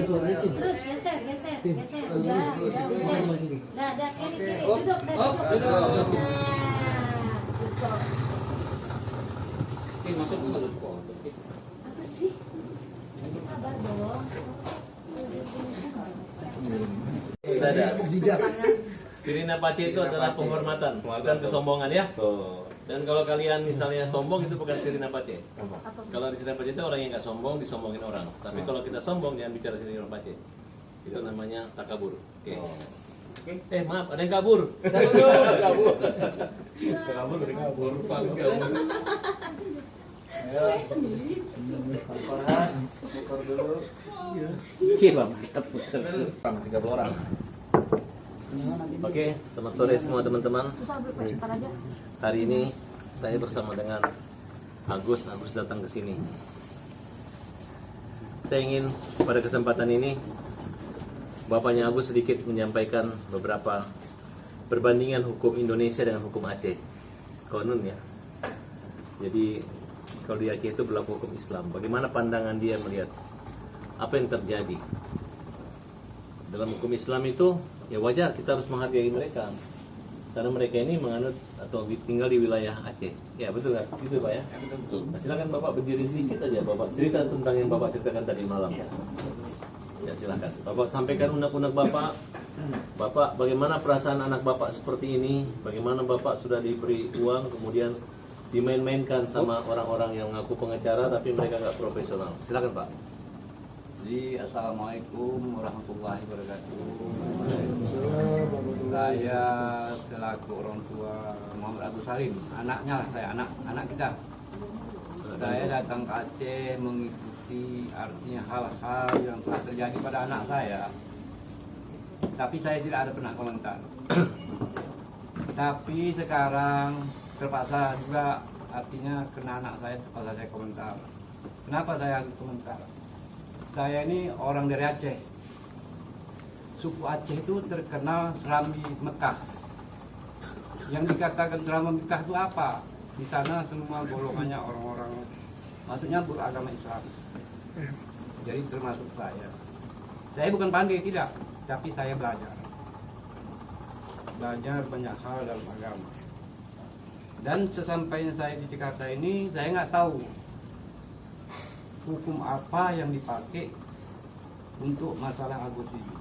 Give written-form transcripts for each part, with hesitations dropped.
Terus geser. Udah, geser. Nah, kiri. Duduk. Masuk dulu. Apa sih? Sabar dong. Sudah ada. Sirina Pace itu adalah penghormatan, bukan kesombongan ya. Dan kalau kalian misalnya sombong itu bukan Sirina Pace. Kalau di Sirina Pace itu orang yang nggak sombong disombongin orang. Tapi kalau kita sombong jangan bicara Sirina Pace. Itu namanya takabur. Oke. Maaf, ada yang kabur. Kabur. orang. Oke, selamat sore semua teman-teman. Hari ini saya bersama dengan Agus datang ke sini. Saya ingin pada kesempatan ini Bapaknya Agus sedikit menyampaikan beberapa perbandingan hukum Indonesia dengan hukum Aceh. Konon ya. Jadi kalau di Aceh itu berlaku hukum Islam. Bagaimana pandangan dia melihat apa yang terjadi? Dalam hukum Islam itu ya wajar kita harus menghargai mereka. Karena mereka ini menganut atau tinggal di wilayah Aceh. Ya betul kan? Gitu Pak ya? Betul. Nah, silakan Bapak berdiri sedikit aja Bapak. Cerita tentang yang Bapak ceritakan tadi malam. Ya silakan. Bapak sampaikan unek-unek Bapak. Bapak bagaimana perasaan anak Bapak seperti ini? Bagaimana Bapak sudah diberi uang kemudian dimain-mainkan sama orang-orang yang mengaku pengacara tapi mereka nggak profesional. Silakan Pak. Jadi assalamualaikum warahmatullahi wabarakatuh. Saya selaku orang tua Muhammad Agus Salim, anaknya lah saya, anak kita. Saya datang ke Aceh mengikuti artinya hal-hal yang telah terjadi pada anak saya. Tapi saya tidak ada pernah komentar. Tapi sekarang terpaksa juga artinya kena anak saya terpaksa saya komentar. Kenapa saya harus komentar? Saya ini orang dari Aceh. Suku Aceh itu terkenal Serambi Mekah. Yang dikatakan Serambi Mekah itu apa? Di sana semua golongannya orang-orang, maksudnya beragama Islam. Jadi termasuk saya. Saya bukan pandai tidak, tapi saya belajar. Belajar banyak hal dalam agama. Dan sesampainya saya di Jakarta ini, saya nggak tahu hukum apa yang dipakai untuk masalah Agus ini.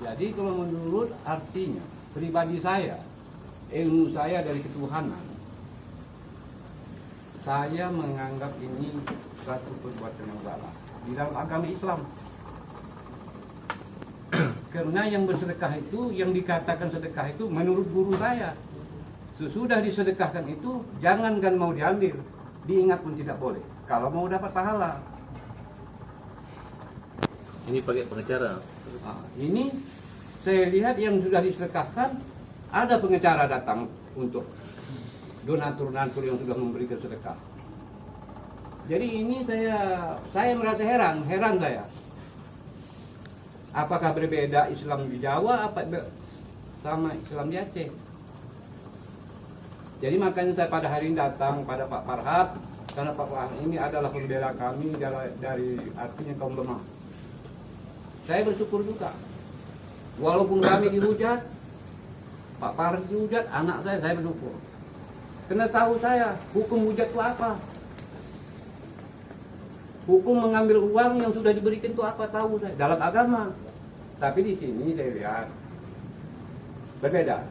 Jadi kalau menurut artinya pribadi saya, ilmu saya dari ketuhanan, saya menganggap ini suatu perbuatan yang salah di dalam agama Islam. Karena yang bersedekah itu, yang dikatakan sedekah itu menurut guru saya, sesudah disedekahkan itu jangankan mau diambil, diingat pun tidak boleh. Kalau mau dapat pahala. Ini pakai pengacara. Nah, ini saya lihat yang sudah disedekahkan ada pengacara datang untuk donatur-donatur yang sudah memberikan sedekah. Jadi ini saya merasa heran saya. Apakah berbeda Islam di Jawa apa sama Islam di Aceh? Jadi makanya saya pada hari ini datang pada Pak Farhad. Karena Pak Farhad ini adalah pembela kami dari artinya kaum lemah. Saya bersyukur juga. Walaupun kami dihujat, Pak Farhad dihujat, anak saya bersyukur. Karena tahu saya, hukum hujat itu apa? Hukum mengambil uang yang sudah diberikan itu apa tahu saya dalam agama. Tapi di sini saya lihat berbeda.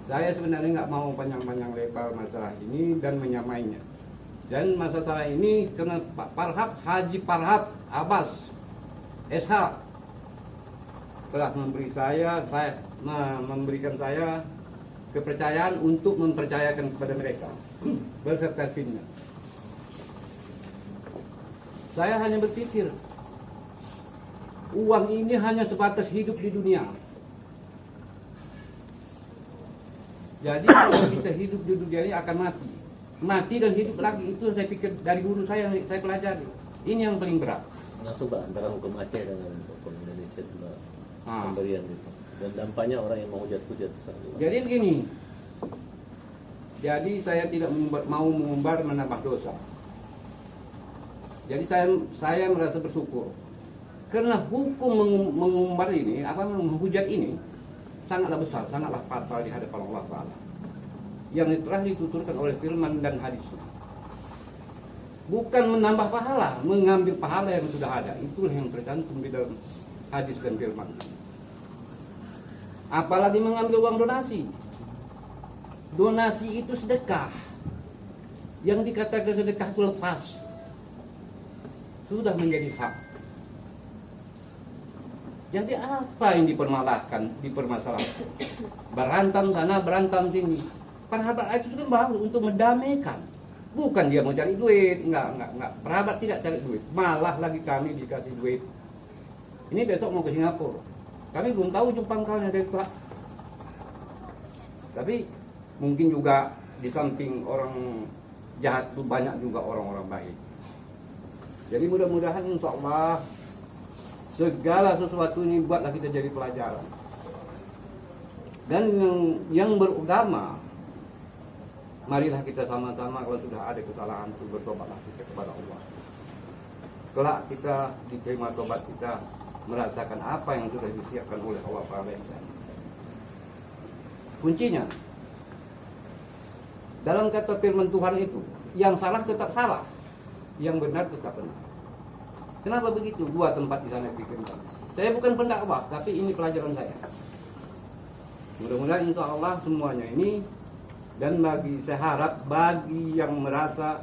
Saya sebenarnya nggak mau panjang-panjang lebar masalah ini dan menyamainya. Dan masalah ini karena Pak Farhad, Haji Farhad Abbas SH telah memberikan saya kepercayaan untuk mempercayakan kepada mereka beserta timnya. Saya hanya berpikir uang ini hanya sebatas hidup di dunia. Jadi kalau kita hidup di dunia ini akan mati dan hidup lagi. Itu saya pikir dari guru saya yang saya pelajari. Ini yang paling berat. Langsung Pak antara hukum Aceh dengan hukum Indonesia itu pemberian itu. Dan dampaknya orang yang mau hujat-hujat. Jadi begini. Jadi saya tidak mau mengumbar menambah dosa. Jadi saya merasa bersyukur karena hukum mengumbar ini, menghujat ini sangatlah besar, sangatlah fatal di hadapan Allah Taala. Yang telah dituturkan oleh firman dan hadis. Bukan menambah pahala, mengambil pahala yang sudah ada. Itulah yang tercantum di dalam hadis dan firman. Apalagi mengambil uang donasi. Donasi itu sedekah. Yang dikatakan sedekah itu lepas. Sudah menjadi hak. Jadi apa yang dipermasalahkan? Berantam sana, berantam sini. Perhabat itu kan bagus untuk mendamaikan. Bukan dia mau cari duit, enggak. Perhabat tidak cari duit, malah lagi kami dikasih duit. Ini besok mau ke Singapura. Kami belum tahu ujung pangkalnya dari Pak. Tapi mungkin juga di samping orang jahat itu banyak juga orang-orang baik. Jadi mudah-mudahan insya Allah segala sesuatu ini buatlah kita jadi pelajaran. Dan yang beragama, marilah kita sama-sama kalau sudah ada kesalahan itu bertobatlah kita kepada Allah. Kelak kita diterima tobat kita, merasakan apa yang sudah disiapkan oleh Allah Taala. Kuncinya dalam kata firman Tuhan itu, yang salah tetap salah, yang benar tetap benar. Kenapa begitu? Dua tempat di sana dipikirkan. Saya bukan pendakwah, tapi ini pelajaran saya. Mudah-mudahan insya Allah semuanya ini. Dan saya harap bagi yang merasa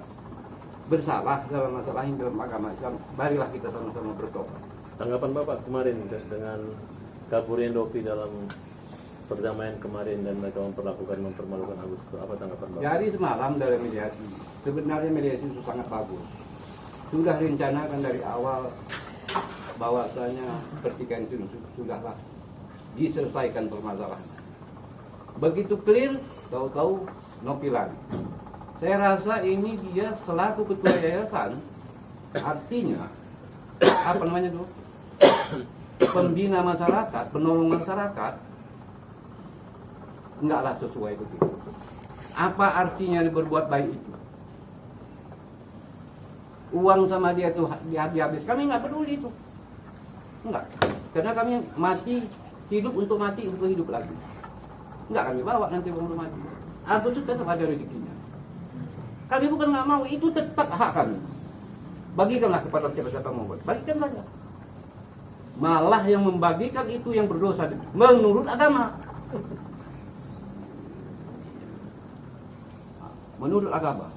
bersalah dalam masalah ini dalam agama Islam, marilah kita sama-sama bertobat. Tanggapan Bapak kemarin dengan kaburnya Dopi dalam perdamaian kemarin dan mereka mempermalukan Agus, apa tanggapan Bapak? Jadi semalam dalam mediasi, sebenarnya mediasi itu sangat bagus. Sudah rencanakan dari awal bahwasanya pertikaian itu sudahlah diselesaikan permasalahan. Begitu clear, tahu-tahu nopilan. Saya rasa ini dia selaku ketua yayasan, artinya apa namanya tuh, pembina masyarakat, penolong masyarakat, enggaklah sesuai begitu. Apa artinya berbuat baik itu? Uang sama dia tuh habis, kami nggak peduli itu, enggak, karena kami mati hidup untuk mati untuk hidup lagi. Enggak kami bawa nanti uang mati. Agus itu tetap ada rezekinya. Kami bukan nggak mau, itu tetap hak kami. Bagikanlah kepada siapa-siapa mau buat, bagikan saja. Malah yang membagikan itu yang berdosa menurut agama. Menurut agama.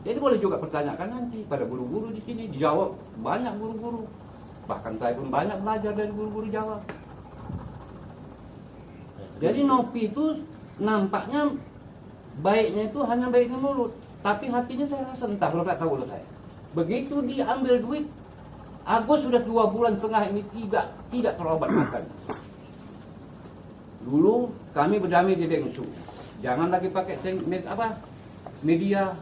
Jadi boleh juga pertanyakan nanti pada guru-guru di sini, dijawab banyak guru-guru. Bahkan saya pun banyak belajar dari guru-guru Jawa. Jadi Nopi itu nampaknya baiknya itu hanya baik di mulut, tapi hatinya saya rasa entah, lo nggak tahu lo saya. Begitu diambil duit, Agus sudah 2,5 bulan ini tidak terobat makan. Dulu kami berdamai di Dengsu, jangan lagi pakai media.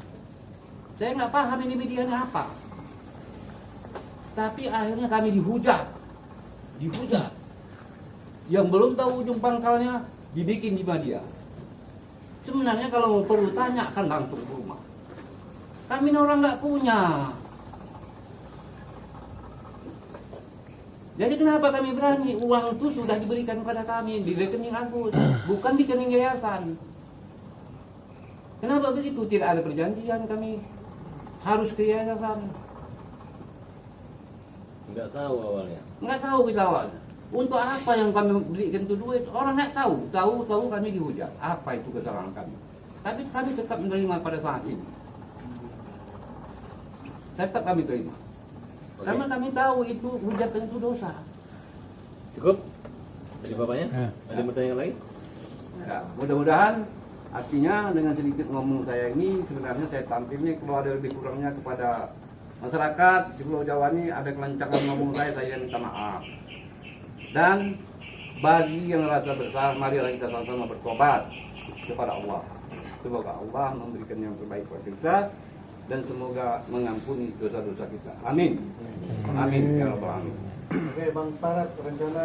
Saya nggak paham ini medianya apa. Tapi akhirnya kami dihujat. Yang belum tahu ujung pangkalnya dibikin di media. Sebenarnya kalau mau perlu tanyakan langsung ke rumah. Kami orang nggak punya. Jadi kenapa kami berani? Uang itu sudah diberikan kepada kami di rekening Agus, bukan di rekening yayasan. Kenapa begitu? Tidak ada perjanjian kami harus ke yayasan. Nggak tahu awalnya. Nggak tahu kita awalnya. Untuk apa yang kami berikan itu duit? Orang nggak tahu. Tahu kami dihujat. Apa itu kesalahan kami? Tapi kami tetap menerima pada saat ini. Tetap kami terima. Oke. Karena kami tahu itu hujatan itu dosa. Cukup? Dari Bapaknya? Ada pertanyaan lain? Ya, mudah-mudahan artinya dengan sedikit ngomong saya ini sebenarnya saya tampil ini kalau ada lebih kurangnya kepada masyarakat di Pulau Jawa ini ada kelancangan ngomong saya minta maaf. Dan bagi yang merasa bersalah, marilah kita sama-sama bertobat kepada Allah. Semoga Allah memberikan yang terbaik buat kita dan semoga mengampuni dosa-dosa kita. Amin. Amin ya rabbal alamin. Oke, Bang Parat, rencana